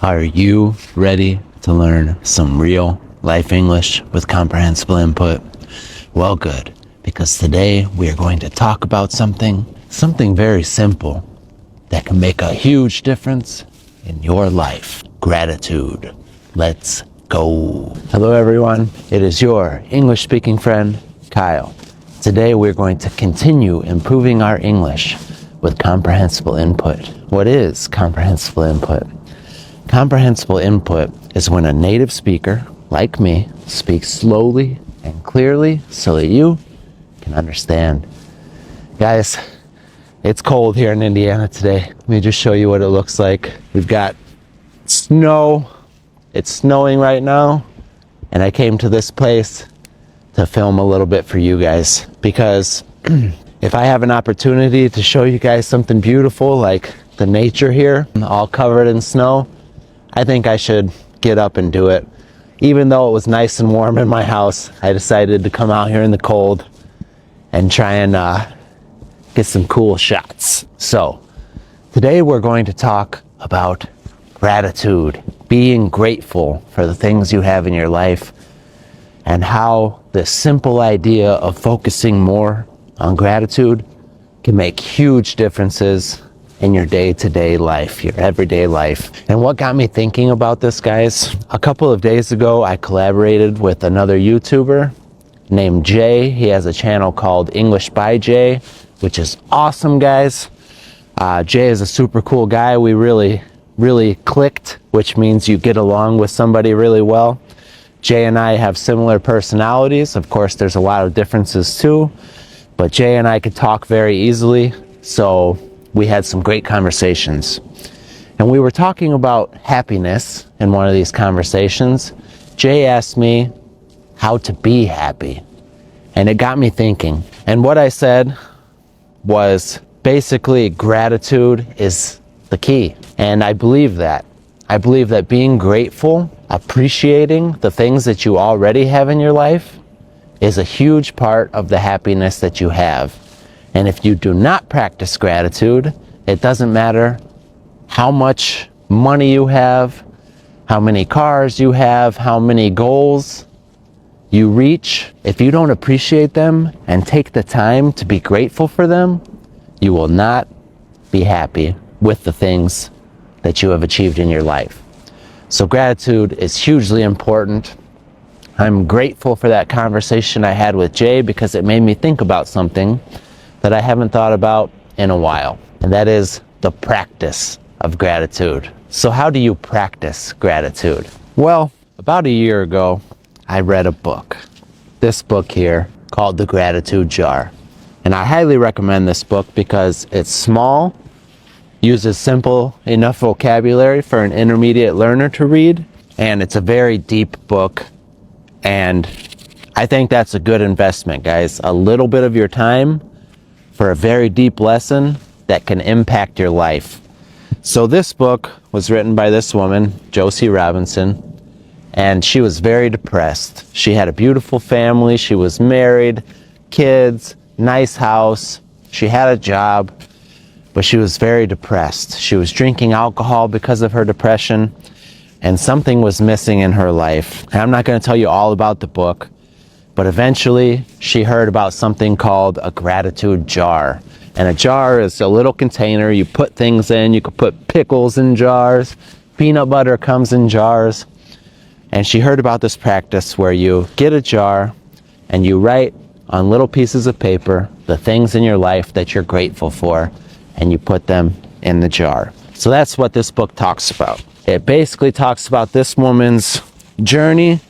Are you ready to learn some real life English with comprehensible input? Well, good, because today we are going to talk about something very simple that can make a huge difference in your life. Gratitude. Let's go. Hello everyone, it is your English speaking friend, Kyle. Today we're going to continue improving our English with comprehensible input. What is comprehensible input? Comprehensible input is when a native speaker, like me, speaks slowly and clearly so that you can understand. Guys, it's cold here in Indiana today. Let me just show you what it looks like. We've got snow. It's snowing right now, and I came to this place to film a little bit for you guys because if I have an opportunity to show you guys something beautiful like the nature here, all covered in snow, I think I should get up and do it. Even though it was nice and warm in my house, I decided to come out here in the cold and try and get some cool shots. So today we're going to talk about gratitude, being grateful for the things you have in your life, and how this simple idea of focusing more on gratitude can make huge differences in your day-to-day life, your everyday life. And what got me thinking about this, guys, a couple of days ago I collaborated with another YouTuber named Jay. He has a channel called English by Jay, which is awesome, guys. Jay is a super cool guy. We really clicked, which means you get along with somebody really well. Jay and I have similar personalities. Of course, there's a lot of differences too, but Jay and I could talk very easily, so we had some great conversations. And we were talking about happiness in one of these conversations. Jay asked me how to be happy, and it got me thinking. And what I said was basically gratitude is the key. And I believe that. I believe that being grateful, appreciating the things that you already have in your life is a huge part of the happiness that you have. And if you do not practice gratitude, it doesn't matter how much money you have, how many cars you have, how many goals you reach. If you don't appreciate them and take the time to be grateful for them, you will not be happy with the things that you have achieved in your life. So gratitude is hugely important. I'm grateful for that conversation I had with Jay because it made me think about something that I haven't thought about in a while, and that is the practice of gratitude. So how do you practice gratitude? Well, about a year ago, I read a book. This book here called The Gratitude Jar. And I highly recommend this book because it's small, uses simple enough vocabulary for an intermediate learner to read, and it's a very deep book, and I think that's a good investment, guys. A little bit of your time for a very deep lesson that can impact your life. So this book was written by this woman, Josie Robinson, and she was very depressed. She had a beautiful family, she was married, kids, nice house, she had a job, but she was very depressed. She was drinking alcohol because of her depression, and something was missing in her life. And I'm not going to tell you all about the book, but eventually she heard about something called a gratitude jar. And a jar is a little container you put things in. You could put pickles in jars, peanut butter comes in jars. And she heard about this practice where you get a jar and you write on little pieces of paper the things in your life that you're grateful for, and you put them in the jar. So that's what this book talks about. It basically talks about this woman's journey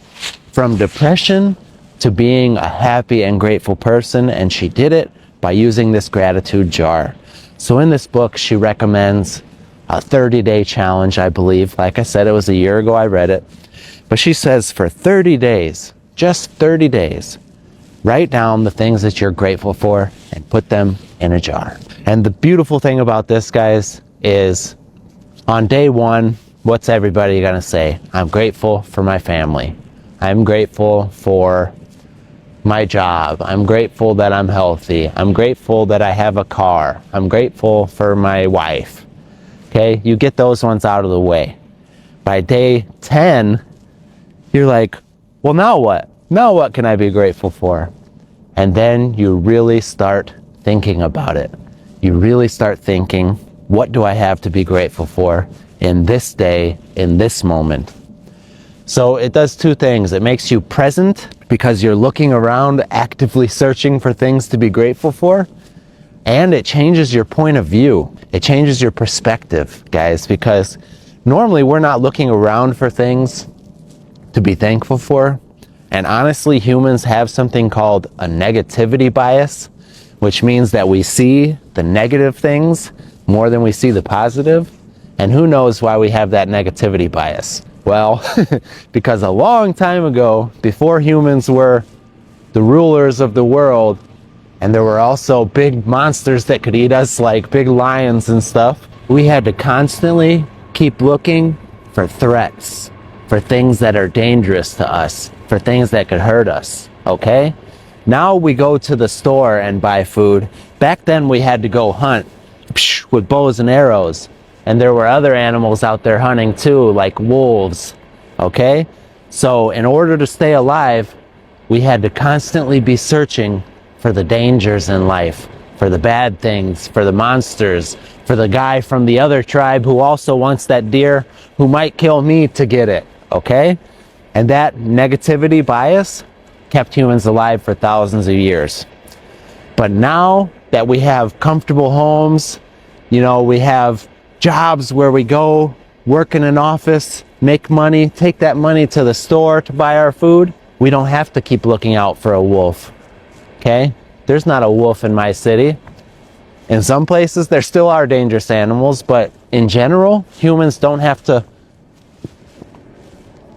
from depression to being a happy and grateful person, and she did it by using this gratitude jar. So in this book, she recommends a 30-day challenge, I believe. Like I said, it was a year ago I read it. But she says for 30 days, just 30 days, write down the things that you're grateful for and put them in a jar. And the beautiful thing about this, guys, is on day one, what's everybody gonna say? I'm grateful for my family. I'm grateful for my job. I'm grateful that I'm healthy. I'm grateful that I have a car. I'm grateful for my wife. Okay, you get those ones out of the way. By day 10, you're like, well, now what? Now what can I be grateful for? And then you really start thinking about it. You really start thinking, what do I have to be grateful for in this day, in this moment? So it does two things. It makes you present because you're looking around, actively searching for things to be grateful for. And it changes your point of view. It changes your perspective, guys, because normally we're not looking around for things to be thankful for. And honestly, humans have something called a negativity bias, which means that we see the negative things more than we see the positive. And who knows why we have that negativity bias? Well, because a long time ago, before humans were the rulers of the world, and there were also big monsters that could eat us, like big lions and stuff, we had to constantly keep looking for threats, for things that are dangerous to us, for things that could hurt us, okay? Now we go to the store and buy food. Back then we had to go hunt with bows and arrows. And there were other animals out there hunting too, like wolves, okay? So in order to stay alive, we had to constantly be searching for the dangers in life, for the bad things, for the monsters, for the guy from the other tribe who also wants that deer who might kill me to get it, okay? And that negativity bias kept humans alive for thousands of years. But now that we have comfortable homes, you know, we have jobs where we go, work in an office, make money, take that money to the store to buy our food, we don't have to keep looking out for a wolf, okay? There's not a wolf in my city. In some places, there still are dangerous animals, but in general, humans don't have to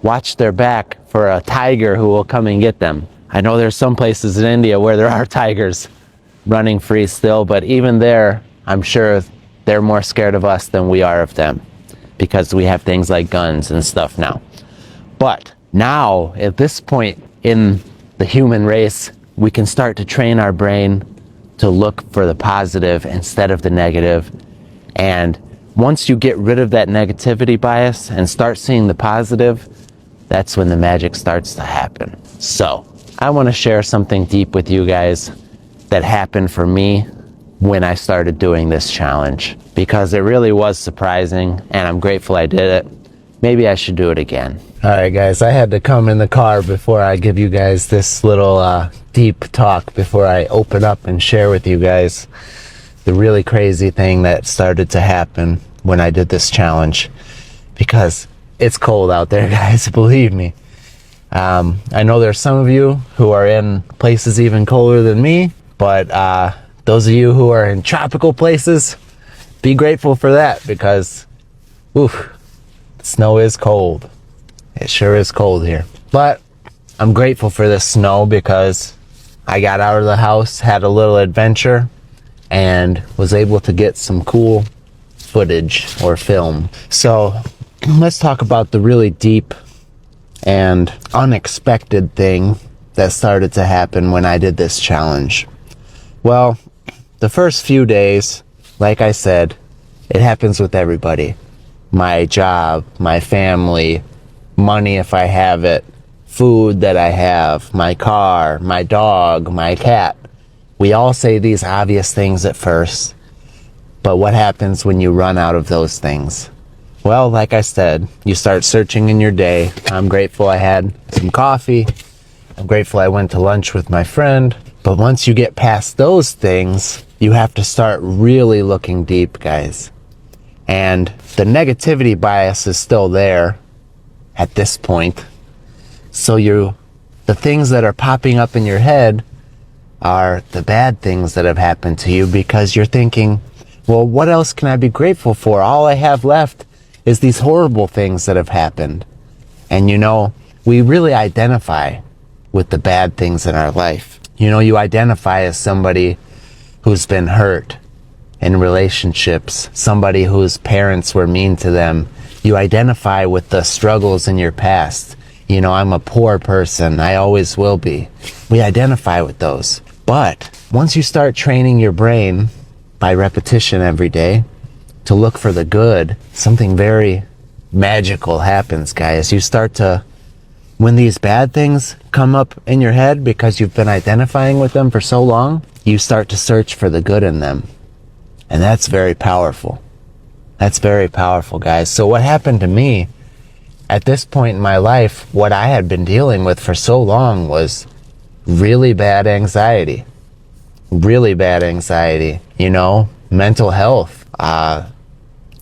watch their back for a tiger who will come and get them. I know there's some places in India where there are tigers running free still, but even there, I'm sure they're more scared of us than we are of them because we have things like guns and stuff now. But now, at this point in the human race, we can start to train our brain to look for the positive instead of the negative. And once you get rid of that negativity bias and start seeing the positive, that's when the magic starts to happen. So, I want to share something deep with you guys that happened for me when I started doing this challenge, because it really was surprising and I'm grateful I did it. Maybe I should do it again. Alright guys, I had to come in the car before I give you guys this little deep talk before I open up and share with you guys the really crazy thing that started to happen when I did this challenge, because it's cold out there, guys, believe me. I know there's some of you who are in places even colder than me, but those of you who are in tropical places, be grateful for that, because snow is cold. It sure is cold here. But I'm grateful for this snow because I got out of the house, had a little adventure, and was able to get some cool footage or film. So let's talk about the really deep and unexpected thing that started to happen when I did this challenge. Well, the first few days, like I said, it happens with everybody. My job, my family, money if I have it, food that I have, my car, my dog, my cat. We all say these obvious things at first, but what happens when you run out of those things? Well, like I said, you start searching in your day. I'm grateful I had some coffee. I'm grateful I went to lunch with my friend. But once you get past those things, you have to start really looking deep, guys. And the negativity bias is still there at this point. So the things that are popping up in your head are the bad things that have happened to you, because you're thinking, well, what else can I be grateful for? All I have left is these horrible things that have happened. And you know, we really identify with the bad things in our life. You know, you identify as somebody who's been hurt in relationships, somebody whose parents were mean to them. You identify with the struggles in your past. You know, I'm a poor person. I always will be. We identify with those. But once you start training your brain by repetition every day to look for the good, something very magical happens, guys. When these bad things come up in your head because you've been identifying with them for so long, you start to search for the good in them. And that's very powerful. That's very powerful, guys. So what happened to me at this point in my life, what I had been dealing with for so long was really bad anxiety. Really bad anxiety, mental health.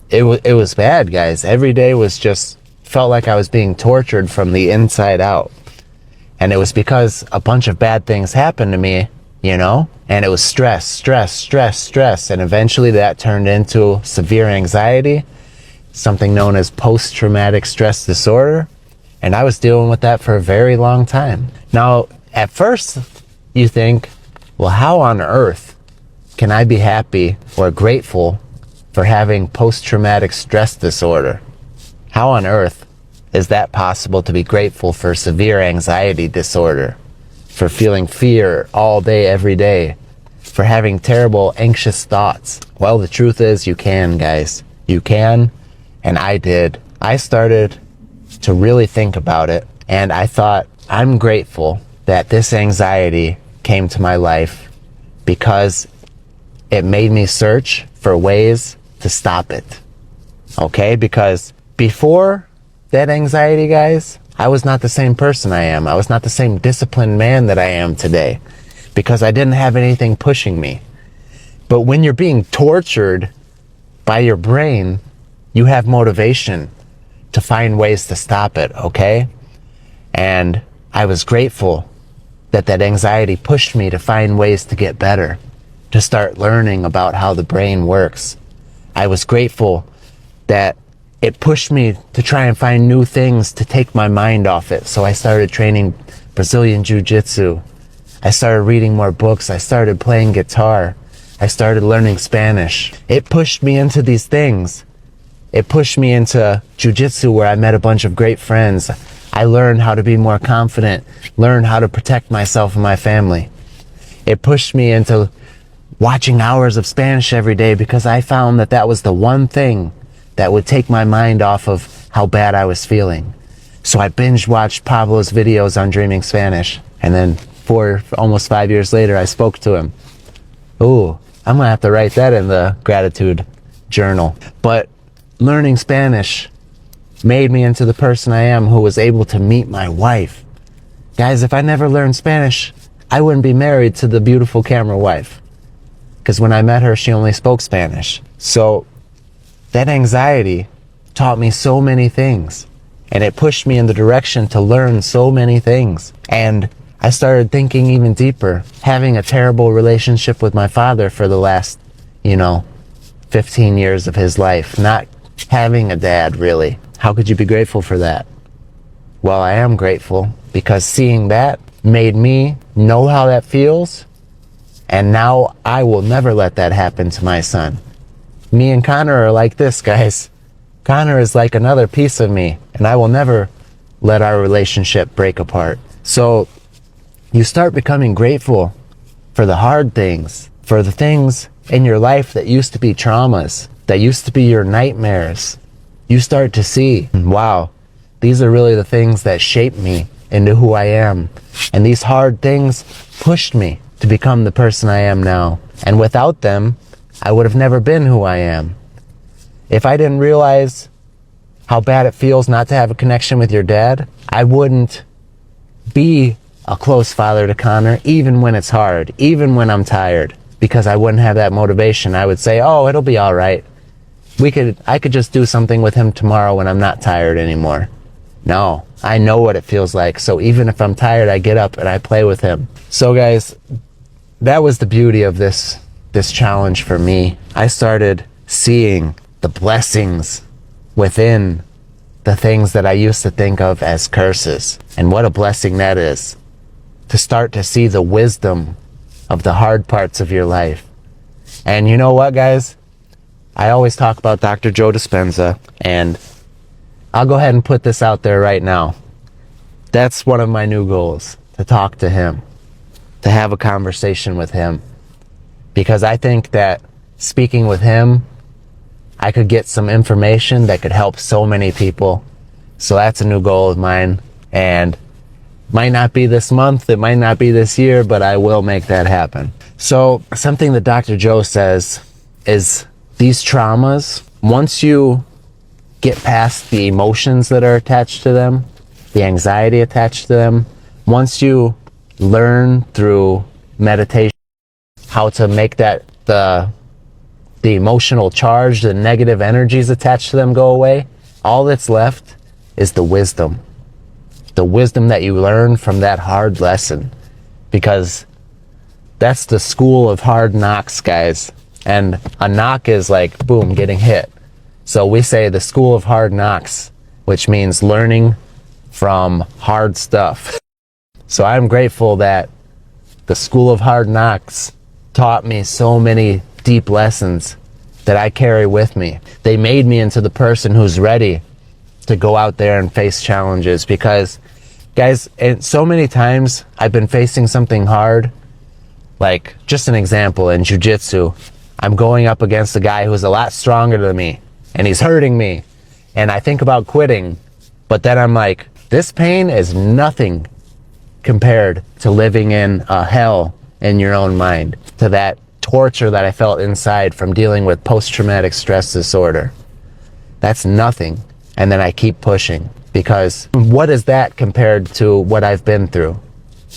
It was bad, guys. Every day felt like I was being tortured from the inside out. And it was because a bunch of bad things happened to me, and it was stress. And eventually that turned into severe anxiety, something known as post-traumatic stress disorder. And I was dealing with that for a very long time. Now, at first, you think, well, how on earth can I be happy or grateful for having post-traumatic stress disorder? How on earth is that possible, to be grateful for severe anxiety disorder, for feeling fear all day, every day, for having terrible anxious thoughts? Well, the truth is you can, guys. You can, and I did. I started to really think about it, and I thought, I'm grateful that this anxiety came to my life because it made me search for ways to stop it. Okay? Because before that anxiety, guys, I was not the same person I am. I was not the same disciplined man that I am today because I didn't have anything pushing me. But when you're being tortured by your brain, you have motivation to find ways to stop it, okay? And I was grateful that anxiety pushed me to find ways to get better, to start learning about how the brain works. I was grateful that it pushed me to try and find new things to take my mind off it. So I started training Brazilian Jiu-Jitsu. I started reading more books. I started playing guitar. I started learning Spanish. It pushed me into these things. It pushed me into Jiu-Jitsu, where I met a bunch of great friends. I learned how to be more confident, learned how to protect myself and my family. It pushed me into watching hours of Spanish every day because I found that was the one thing that would take my mind off of how bad I was feeling. So I binge watched Pablo's videos on Dreaming Spanish. And then almost 5 years later, I spoke to him. Ooh, I'm gonna have to write that in the gratitude journal. But learning Spanish made me into the person I am, who was able to meet my wife. Guys, if I never learned Spanish, I wouldn't be married to the beautiful camera wife. Because when I met her, she only spoke Spanish. So that anxiety taught me so many things. And it pushed me in the direction to learn so many things. And I started thinking even deeper, having a terrible relationship with my father for the last, 15 years of his life, not having a dad, really. How could you be grateful for that? Well, I am grateful because seeing that made me know how that feels, and now I will never let that happen to my son. Me and Connor are like this, guys. Connor is like another piece of me, and I will never let our relationship break apart. So you start becoming grateful for the hard things, for the things in your life that used to be traumas, that used to be your nightmares. You start to see, wow, these are really the things that shaped me into who I am. And these hard things pushed me to become the person I am now. And without them, I would have never been who I am. If I didn't realize how bad it feels not to have a connection with your dad, I wouldn't be a close father to Connor, even when it's hard, even when I'm tired, because I wouldn't have that motivation. I would say, oh, it'll be all right. I could just do something with him tomorrow when I'm not tired anymore. No, I know what it feels like. So even if I'm tired, I get up and I play with him. So guys, that was the beauty of this challenge for me. I started seeing the blessings within the things that I used to think of as curses. And what a blessing that is, to start to see the wisdom of the hard parts of your life. And you know what, guys? I always talk about Dr. Joe Dispenza, and I'll go ahead and put this out there right now. That's one of my new goals, to talk to him, to have a conversation with him. Because I think that speaking with him I could get some information that could help so many people. So that's a new goal of mine, and might not be this month, it might not be this year, but I will make that happen. So something that Dr. Joe says is these traumas, once you get past the emotions that are attached to them, the anxiety attached to them, once you learn through meditation how to make that the emotional charge, the negative energies attached to them go away, all that's left is the wisdom that you learn from that hard lesson, because that's the school of hard knocks, guys. And a knock is like, boom, getting hit. So we say the school of hard knocks, which means learning from hard stuff. So I'm grateful that the school of hard knocks taught me so many deep lessons that I carry with me. They made me into the person who's ready to go out there and face challenges, because guys, and so many times I've been facing something hard, like just an example in jiu-jitsu, I'm going up against a guy who's a lot stronger than me and he's hurting me, and I think about quitting, but then I'm like, this pain is nothing compared to living in a hell in your own mind, to that torture that I felt inside from dealing with post-traumatic stress disorder. That's nothing. And then I keep pushing, because what is that compared to what I've been through?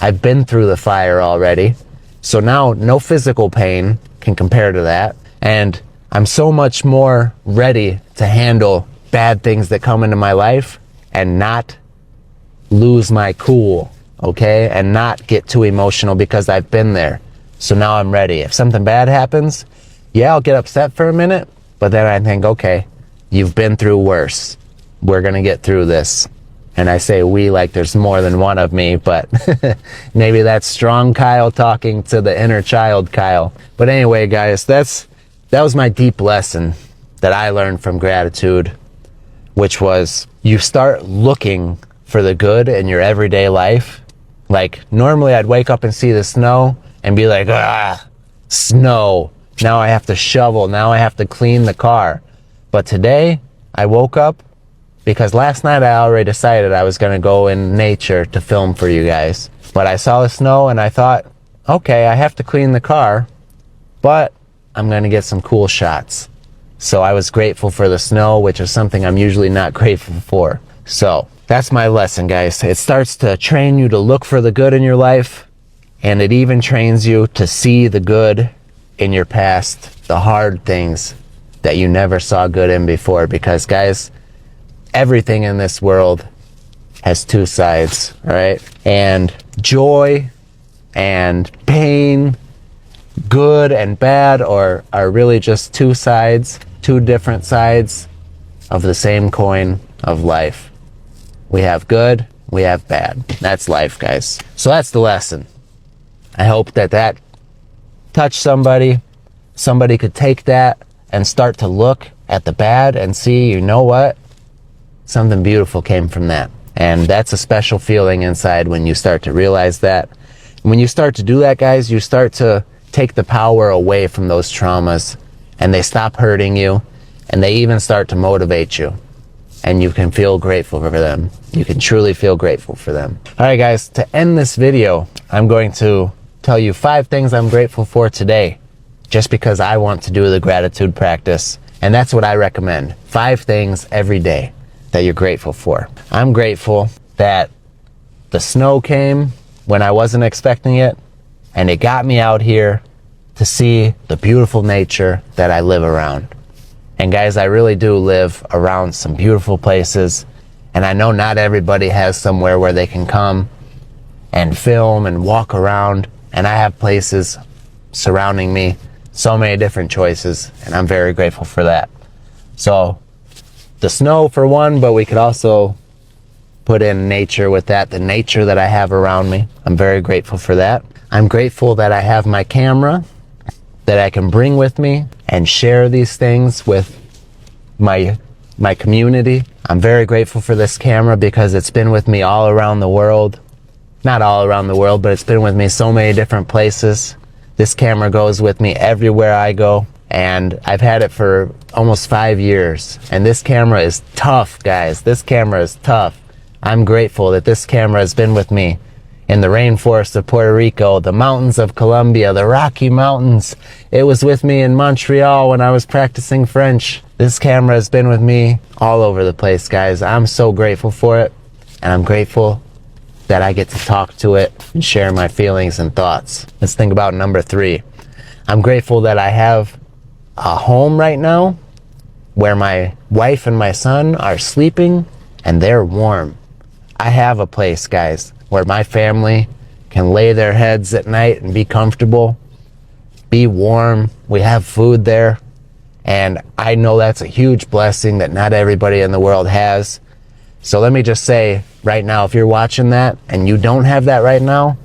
I've been through the fire already. So now no physical pain can compare to that. And I'm so much more ready to handle bad things that come into my life and not lose my cool, okay? And not get too emotional, because I've been there. So now I'm ready. If something bad happens, yeah, I'll get upset for a minute, but then I think, okay, you've been through worse. We're going to get through this. And I say we like there's more than one of me, but maybe that's strong Kyle talking to the inner child Kyle. But anyway, guys, that was my deep lesson that I learned from gratitude, which was you start looking for the good in your everyday life. Like normally I'd wake up and see the snow and be like, snow. Now I have to shovel. Now I have to clean the car. But today I woke up, because last night I already decided I was going to go in nature to film for you guys. But I saw the snow and I thought, okay, I have to clean the car, but I'm going to get some cool shots. So I was grateful for the snow, which is something I'm usually not grateful for. So that's my lesson, guys. It starts to train you to look for the good in your life, and it even trains you to see the good in your past, the hard things that you never saw good in before. Because, guys, everything in this world has two sides, right? And joy and pain, good and bad, are really just two sides, two different sides of the same coin of life. We have good, we have bad. That's life, guys. So that's the lesson. I hope that touched somebody. Somebody could take that and start to look at the bad and see, you know what? Something beautiful came from that. And that's a special feeling inside when you start to realize that. When you start to do that, guys, you start to take the power away from those traumas, and they stop hurting you, and they even start to motivate you. And you can feel grateful for them. You can truly feel grateful for them. All right, guys, to end this video, I'm going to tell you 5 things I'm grateful for today, just because I want to do the gratitude practice. And that's what I recommend. 5 things every day that you're grateful for. I'm grateful that the snow came when I wasn't expecting it, and it got me out here to see the beautiful nature that I live around. And guys, I really do live around some beautiful places, and I know not everybody has somewhere where they can come and film and walk around, and I have places surrounding me, so many different choices, and I'm very grateful for that. So the snow for one, but we could also put in nature with that, the nature that I have around me. I'm very grateful for that. I'm grateful that I have my camera that I can bring with me and share these things with my community. I'm very grateful for this camera because it's been with me all around the world. Not all around the world, but it's been with me so many different places. This camera goes with me everywhere I go, and I've had it for almost 5 years. And this camera is tough, guys. This camera is tough. I'm grateful that this camera has been with me in the rainforest of Puerto Rico, the mountains of Colombia, the Rocky Mountains. It was with me in Montreal when I was practicing French. This camera has been with me all over the place, guys. I'm so grateful for it, and I'm grateful that I get to talk to it and share my feelings and thoughts. Let's think about number 3. I'm grateful that I have a home right now where my wife and my son are sleeping and they're warm. I have a place, guys, where my family can lay their heads at night and be comfortable, be warm. We have food there. And I know that's a huge blessing that not everybody in the world has. So let me just say right now, if you're watching that and you don't have that right now,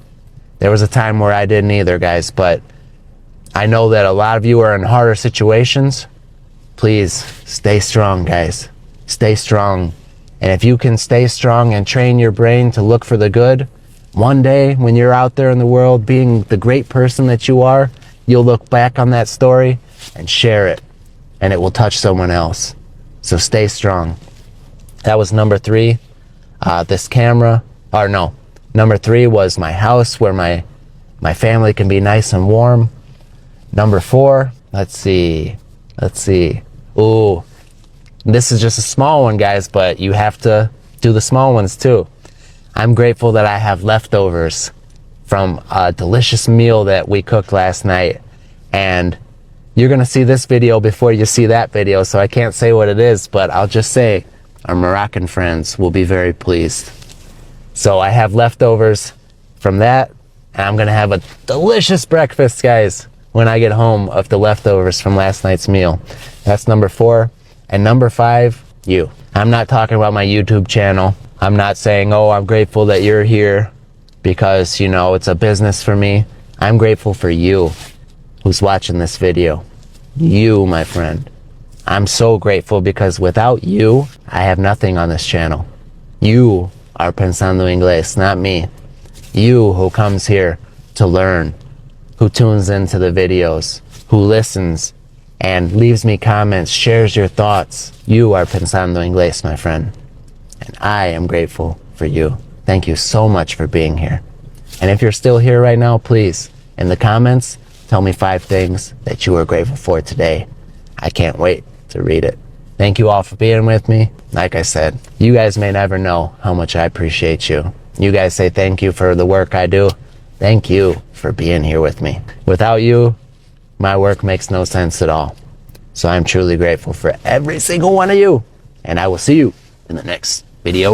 there was a time where I didn't either, guys. But I know that a lot of you are in harder situations. Please stay strong, guys. Stay strong. And if you can stay strong and train your brain to look for the good, one day when you're out there in the world being the great person that you are, you'll look back on that story and share it, and it will touch someone else. So stay strong. That was number 3. This camera, or no, number 3 was my house where my family can be nice and warm. Number 4, let's see. Ooh, this is just a small one, guys, but you have to do the small ones too. I'm grateful that I have leftovers from a delicious meal that we cooked last night. And you're going to see this video before you see that video, so I can't say what it is, but I'll just say our Moroccan friends will be very pleased. So I have leftovers from that, and I'm going to have a delicious breakfast, guys, when I get home of the leftovers from last night's meal. That's number 4. And number 5, you. I'm not talking about my YouTube channel. I'm not saying, oh, I'm grateful that you're here because, you know, it's a business for me. I'm grateful for you who's watching this video. You, my friend. I'm so grateful because without you, I have nothing on this channel. You are Pensando Inglés, not me. You who comes here to learn, who tunes into the videos, who listens and leaves me comments, shares your thoughts. You are Pensando Inglés, my friend. And I am grateful for you. Thank you so much for being here. And if you're still here right now, please, in the comments, tell me 5 things that you are grateful for today. I can't wait to read it. Thank you all for being with me. Like I said, you guys may never know how much I appreciate you. You guys say thank you for the work I do. Thank you for being here with me. Without you, my work makes no sense at all. So I'm truly grateful for every single one of you. And I will see you in the next video.